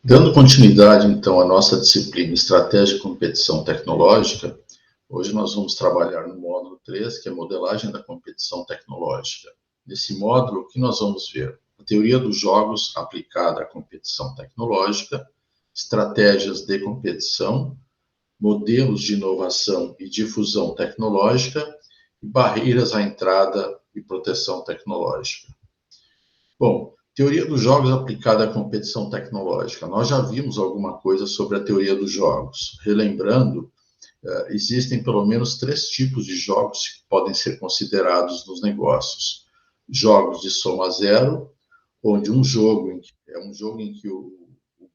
Dando continuidade, então, à nossa disciplina Estratégia de Competição Tecnológica, hoje nós vamos trabalhar no módulo 3, que é Modelagem da Competição Tecnológica. Nesse módulo, o que nós vamos ver? A teoria dos jogos aplicada à competição tecnológica, estratégias de competição, modelos de inovação e difusão tecnológica e barreiras à entrada e proteção tecnológica. Bom, teoria dos jogos aplicada à competição tecnológica. Nós já vimos alguma coisa sobre a teoria dos jogos. Relembrando, existem pelo menos 3 tipos de jogos que podem ser considerados nos negócios. Jogos de soma zero, onde um jogo em que o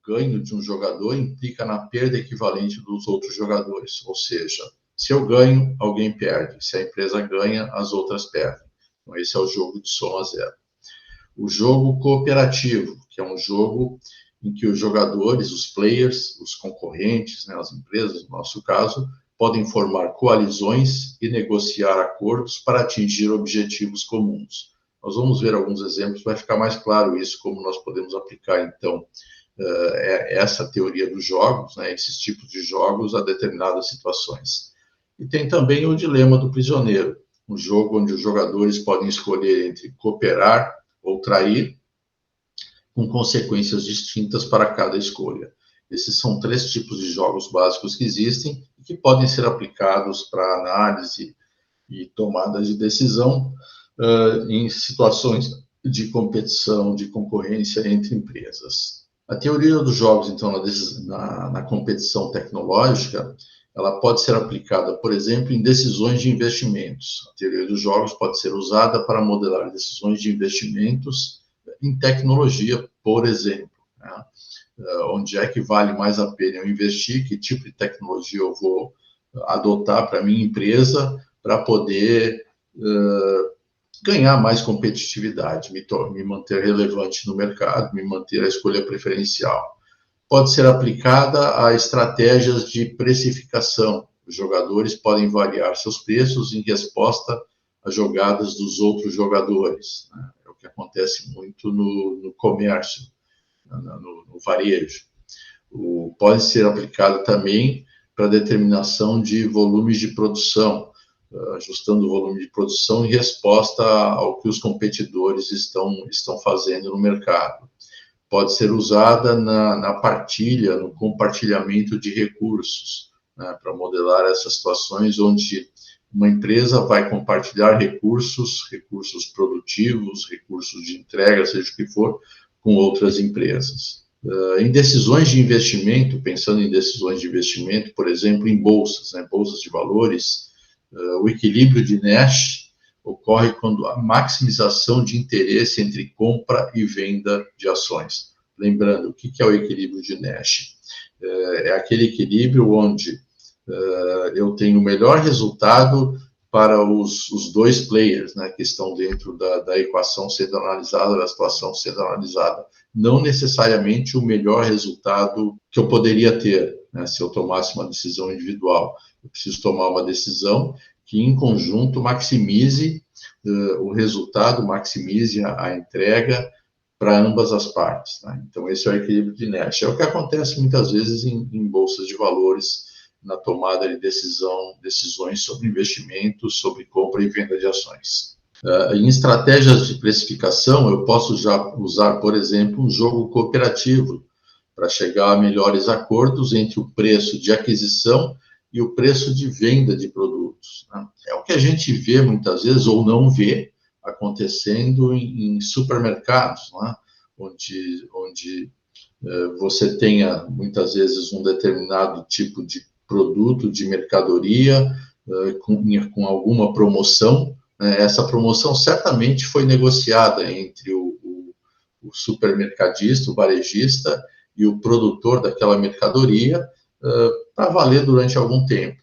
ganho de um jogador implica na perda equivalente dos outros jogadores. Ou seja, se eu ganho, alguém perde. Se a empresa ganha, as outras perdem. Então, esse é o jogo de soma zero. O jogo cooperativo, que é um jogo em que os jogadores, os players, os concorrentes, as empresas, no nosso caso, podem formar coalizões e negociar acordos para atingir objetivos comuns. Nós vamos ver alguns exemplos, vai ficar mais claro isso, como nós podemos aplicar, então, essa teoria dos jogos, esses tipos de jogos a determinadas situações. E tem também o dilema do prisioneiro, um jogo onde os jogadores podem escolher entre cooperar ou trair, com consequências distintas para cada escolha. Esses são 3 tipos de jogos básicos que existem e que podem ser aplicados para análise e tomada de decisão em situações de competição, de concorrência entre empresas. A teoria dos jogos, então, na competição tecnológica, ela pode ser aplicada, por exemplo, em decisões de investimentos. A teoria dos jogos pode ser usada para modelar decisões de investimentos em tecnologia, por exemplo. Onde é que vale mais a pena eu investir, que tipo de tecnologia eu vou adotar para a minha empresa para poder ganhar mais competitividade, me manter relevante no mercado, me manter a escolha preferencial. Pode ser aplicada a estratégias de precificação. Os jogadores podem variar seus preços em resposta às jogadas dos outros jogadores. É o que acontece muito no comércio, no varejo. Pode ser aplicado também para determinação de volumes de produção, ajustando o volume de produção em resposta ao que os competidores estão fazendo no mercado. Pode ser usada na partilha, no compartilhamento de recursos, para modelar essas situações onde uma empresa vai compartilhar recursos produtivos, recursos de entrega, seja o que for, com outras empresas. Em decisões de investimento, pensando em decisões de investimento, por exemplo, em bolsas, bolsas de valores, o equilíbrio de Nash ocorre quando há maximização de interesse entre compra e venda de ações. Lembrando, o que é o equilíbrio de Nash? É aquele equilíbrio onde eu tenho o melhor resultado para os 2 players, que estão dentro da equação sendo analisada, da situação sendo analisada. Não necessariamente o melhor resultado que eu poderia ter, se eu tomasse uma decisão individual. Eu preciso tomar uma decisão que, em conjunto, maximize o resultado, maximize a entrega para ambas as partes. Então, esse é o equilíbrio de Nash. É o que acontece muitas vezes em bolsas de valores, na tomada de decisões sobre investimentos, sobre compra e venda de ações. Em estratégias de precificação, eu posso já usar, por exemplo, um jogo cooperativo para chegar a melhores acordos entre o preço de aquisição e o preço de venda de produtos. É o que a gente vê muitas vezes, ou não vê, acontecendo em supermercados, onde você tenha, muitas vezes, um determinado tipo de produto, de mercadoria, com alguma promoção. Essa promoção certamente foi negociada entre o supermercadista, o varejista, e o produtor daquela mercadoria para valer durante algum tempo.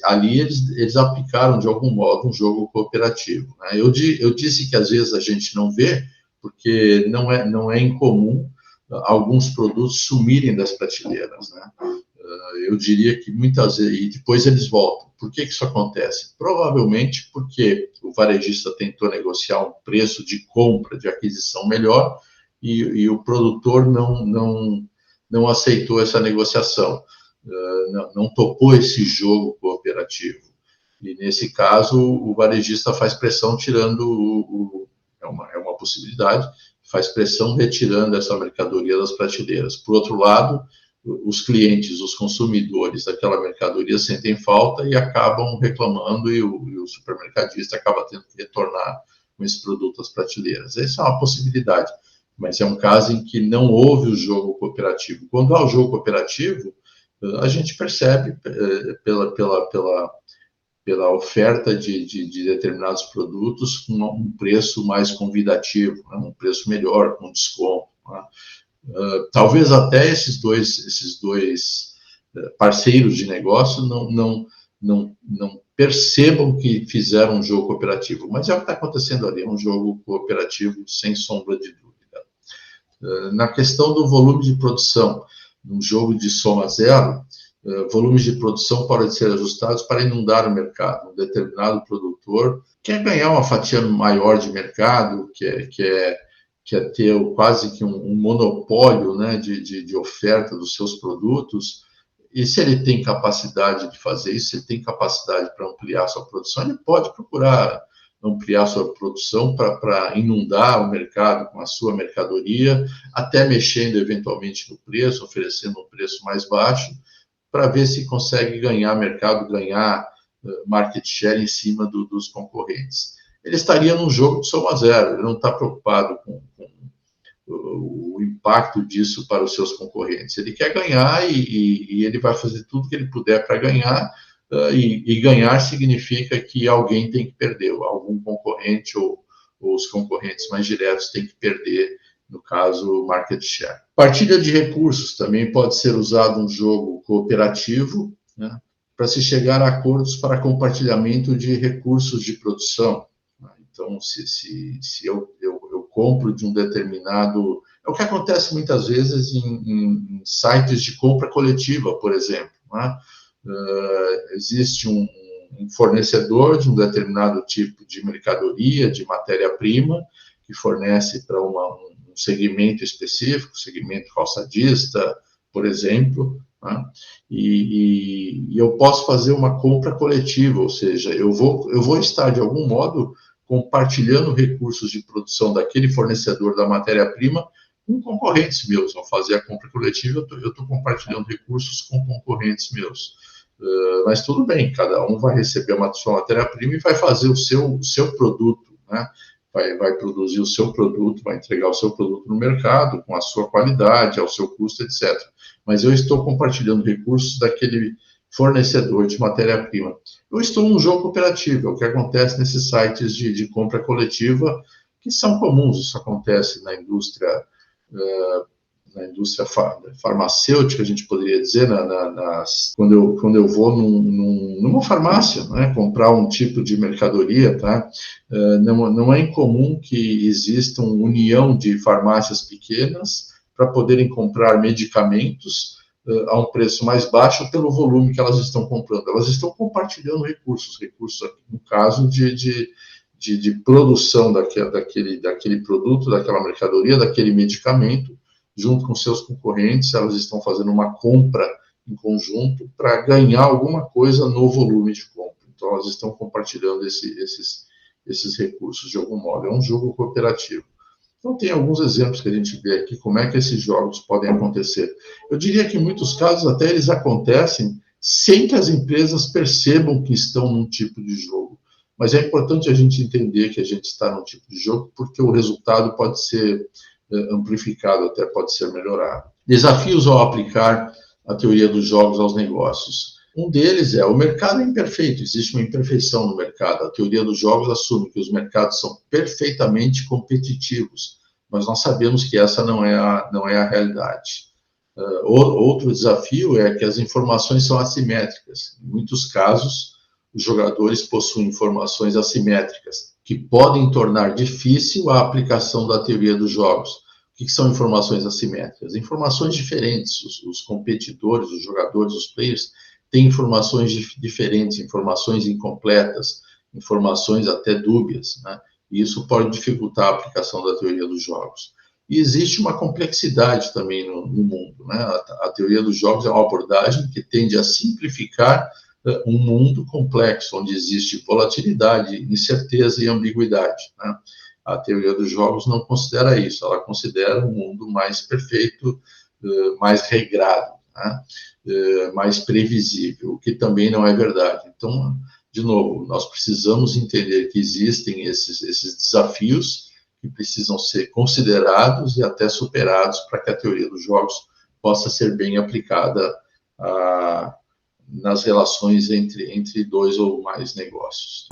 Ali eles aplicaram, de algum modo, um jogo cooperativo. Eu disse que, às vezes, a gente não vê, porque não é incomum alguns produtos sumirem das prateleiras. Eu diria que muitas vezes, e depois eles voltam. Por que isso acontece? Provavelmente porque o varejista tentou negociar um preço de compra, de aquisição melhor, e o produtor não aceitou essa negociação, não topou esse jogo cooperativo. E, nesse caso, o varejista faz pressão tirando é uma possibilidade, faz pressão retirando essa mercadoria das prateleiras. Por outro lado, os clientes, os consumidores daquela mercadoria sentem falta e acabam reclamando, e o supermercadista acaba tendo que retornar com esse produto às prateleiras. Essa é uma possibilidade, mas é um caso em que não houve o jogo cooperativo. Quando há o jogo cooperativo, a gente percebe pela oferta de determinados produtos com um preço mais convidativo, né? Um preço melhor, com desconto. Né? Talvez até esses dois parceiros de negócio não percebam que fizeram um jogo cooperativo, mas é o que está acontecendo ali, é um jogo cooperativo sem sombra de dúvida. Na questão do volume de produção, num jogo de soma zero, volumes de produção podem ser ajustados para inundar o mercado. Um determinado produtor quer ganhar uma fatia maior de mercado, quer ter quase que um monopólio, né, de oferta dos seus produtos, e se ele tem capacidade de fazer isso, se ele tem capacidade para ampliar sua produção, ele pode procurar ampliar sua produção para inundar o mercado com a sua mercadoria, até mexendo eventualmente no preço, oferecendo um preço mais baixo, para ver se consegue ganhar mercado, ganhar market share em cima dos concorrentes. Ele estaria num jogo de soma zero, ele não está preocupado com o impacto disso para os seus concorrentes. Ele quer ganhar e ele vai fazer tudo que ele puder para ganhar, e ganhar significa que alguém tem que perder, algum concorrente ou os concorrentes mais diretos têm que perder, no caso, market share. Partilha de recursos também pode ser usado um jogo cooperativo, né, para se chegar a acordos para compartilhamento de recursos de produção. Então, se eu compro de um determinado... É o que acontece muitas vezes em sites de compra coletiva, por exemplo. Né? Existe um fornecedor de um determinado tipo de mercadoria, de matéria-prima, que fornece para um segmento específico, segmento calçadista, por exemplo, né? E eu posso fazer uma compra coletiva, ou seja, eu vou estar, de algum modo, compartilhando recursos de produção daquele fornecedor da matéria-prima com concorrentes meus. Ao fazer a compra coletiva, eu estou compartilhando recursos com concorrentes meus. Mas tudo bem, cada um vai receber uma sua matéria-prima e vai fazer o seu produto, né? Vai produzir o seu produto, vai entregar o seu produto no mercado, com a sua qualidade, ao seu custo, etc. Mas eu estou compartilhando recursos daquele fornecedor de matéria-prima. Eu estou num jogo cooperativo, é o que acontece nesses sites de compra coletiva, que são comuns. Isso acontece na indústria farmacêutica, a gente poderia dizer, quando eu vou numa farmácia, né, comprar um tipo de mercadoria, tá? Não é incomum que exista uma união de farmácias pequenas para poderem comprar medicamentos a um preço mais baixo pelo volume que elas estão comprando. Elas estão compartilhando recursos no caso de produção daquele produto, daquela mercadoria, daquele medicamento, junto com seus concorrentes. Elas estão fazendo uma compra em conjunto para ganhar alguma coisa no volume de compra. Então, elas estão compartilhando esses recursos de algum modo. É um jogo cooperativo. Então, tem alguns exemplos que a gente vê aqui, como é que esses jogos podem acontecer. Eu diria que, em muitos casos, até eles acontecem sem que as empresas percebam que estão num tipo de jogo. Mas é importante a gente entender que a gente está num tipo de jogo, porque o resultado pode ser amplificado, até pode ser melhorado. Desafios ao aplicar a teoria dos jogos aos negócios. Um deles é: o mercado é imperfeito, existe uma imperfeição no mercado. A teoria dos jogos assume que os mercados são perfeitamente competitivos, mas nós sabemos que essa não é a realidade. Outro desafio é que as informações são assimétricas. Em muitos casos, os jogadores possuem informações assimétricas, que podem tornar difícil a aplicação da teoria dos jogos, que são informações assimétricas? Informações diferentes. Os competidores, os jogadores, os players têm informações diferentes, informações incompletas, informações até dúbias, né? E isso pode dificultar a aplicação da teoria dos jogos. E existe uma complexidade também no mundo, né? A teoria dos jogos é uma abordagem que tende a simplificar um mundo complexo, onde existe volatilidade, incerteza e ambiguidade, né? A teoria dos jogos não considera isso, ela considera um mundo mais perfeito, mais regrado, né? Mais previsível, o que também não é verdade. Então, de novo, nós precisamos entender que existem esses desafios que precisam ser considerados e até superados para que a teoria dos jogos possa ser bem aplicada nas relações entre dois ou mais negócios.